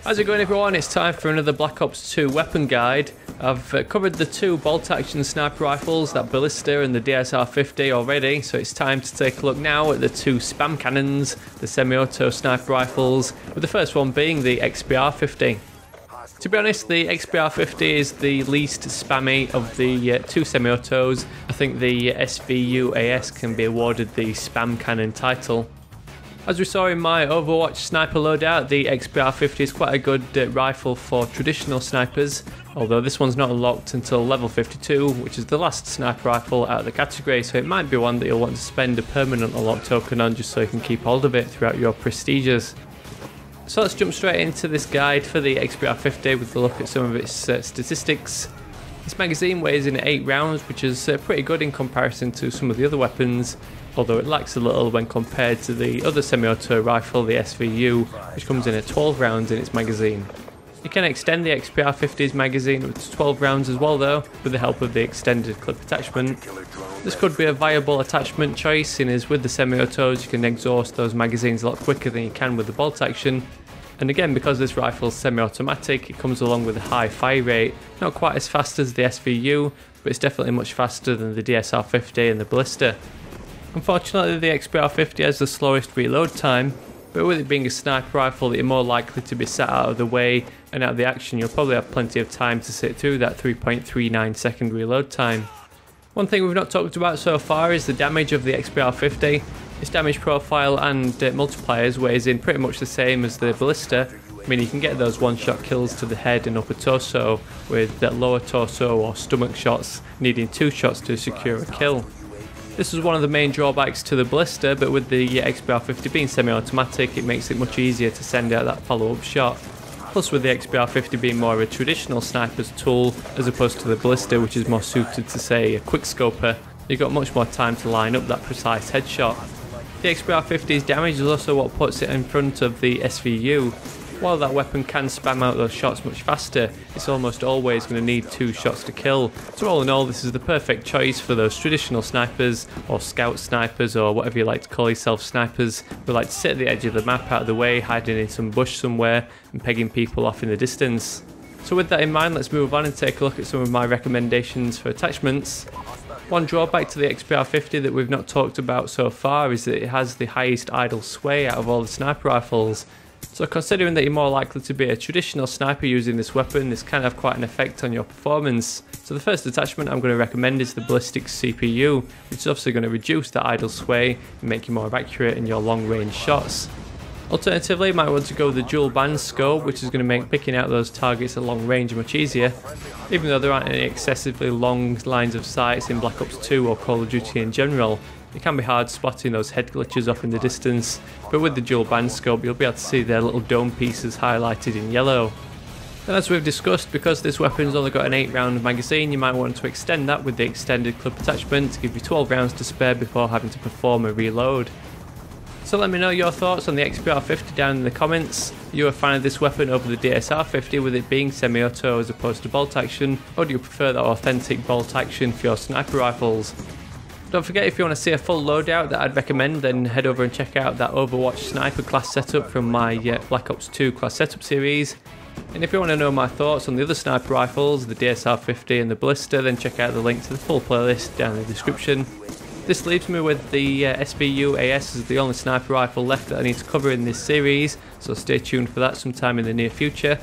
How's it going, everyone? It's time for another Black Ops 2 weapon guide. I've covered the two bolt-action sniper rifles, that Ballista and the XPR-50 already, so it's time to take a look now at the two spam cannons, the semi-auto sniper rifles, with the first one being the XPR-50. To be honest, the XPR-50 is the least spammy of the two semi-autos. I think the SVU AS can be awarded the spam cannon title. As we saw in my Overwatch sniper loadout, the XPR-50 is quite a good rifle for traditional snipers, although this one's not unlocked until level 52, which is the last sniper rifle out of the category, so it might be one that you'll want to spend a permanent unlock token on just so you can keep hold of it throughout your prestiges. So let's jump straight into this guide for the XPR-50 with a look at some of its statistics. This magazine weighs in at 8 rounds, which is pretty good in comparison to some of the other weapons, although it lacks a little when compared to the other semi-auto rifle, the SVU, which comes in at 12 rounds in its magazine. You can extend the XPR-50's magazine up to 12 rounds as well though, with the help of the extended clip attachment. This could be a viable attachment choice, seeing as with the semi-autos you can exhaust those magazines a lot quicker than you can with the bolt action. And again, because this rifle is semi-automatic, it comes along with a high fire rate, not quite as fast as the SVU, but it's definitely much faster than the XPR-50 and the Ballista. Unfortunately, the XPR-50 has the slowest reload time, but with it being a sniper rifle that you're more likely to be sat out of the way and out of the action, you'll probably have plenty of time to sit through that 3.39 second reload time. One thing we've not talked about so far is the damage of the XPR-50. Its damage profile and multipliers weighs in pretty much the same as the Ballista. I mean, you can get those one-shot kills to the head and upper torso, with that lower torso or stomach shots needing 2 shots to secure a kill. This is one of the main drawbacks to the Ballista, but with the XPR-50 being semi-automatic, it makes it much easier to send out that follow-up shot. Plus, with the XPR-50 being more of a traditional sniper's tool as opposed to the Ballista, which is more suited to, say, a quickscoper, you've got much more time to line up that precise headshot. The XPR-50's damage is also what puts it in front of the SVU. While that weapon can spam out those shots much faster, it's almost always going to need 2 shots to kill. So all in all, this is the perfect choice for those traditional snipers, or scout snipers, or whatever you like to call yourself, snipers who like to sit at the edge of the map out of the way, hiding in some bush somewhere and pegging people off in the distance. So with that in mind, let's move on and take a look at some of my recommendations for attachments. One drawback to the XPR-50 that we've not talked about so far is that it has the highest idle sway out of all the sniper rifles. So considering that you're more likely to be a traditional sniper using this weapon, this can have quite an effect on your performance. So the first attachment I'm going to recommend is the Ballistic Cpu, which is obviously going to reduce the idle sway and make you more accurate in your long range shots. Alternatively, you might want to go with the dual band scope, which is going to make picking out those targets at long range much easier. Even though there aren't any excessively long lines of sights in Black Ops 2 or Call of Duty in general, it can be hard spotting those head glitches off in the distance, but with the dual band scope you'll be able to see their little dome pieces highlighted in yellow. And as we've discussed, because this weapon's only got an 8 round magazine, you might want to extend that with the extended clip attachment to give you 12 rounds to spare before having to perform a reload. So let me know your thoughts on the XPR-50 down in the comments. Are you a fan of this weapon over the XPR-50 with it being semi-auto as opposed to bolt action, or do you prefer that authentic bolt action for your sniper rifles? Don't forget, if you want to see a full loadout that I'd recommend, then head over and check out that Overwatch sniper class setup from my Black Ops 2 class setup series. And if you want to know my thoughts on the other sniper rifles, the XPR-50 and the Ballista, then check out the link to the full playlist down in the description. This leaves me with the SVU AS as the only sniper rifle left that I need to cover in this series, so stay tuned for that sometime in the near future.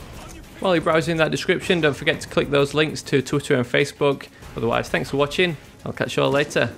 While you're browsing that description, don't forget to click those links to Twitter and Facebook. Otherwise, thanks for watching. I'll catch you all later.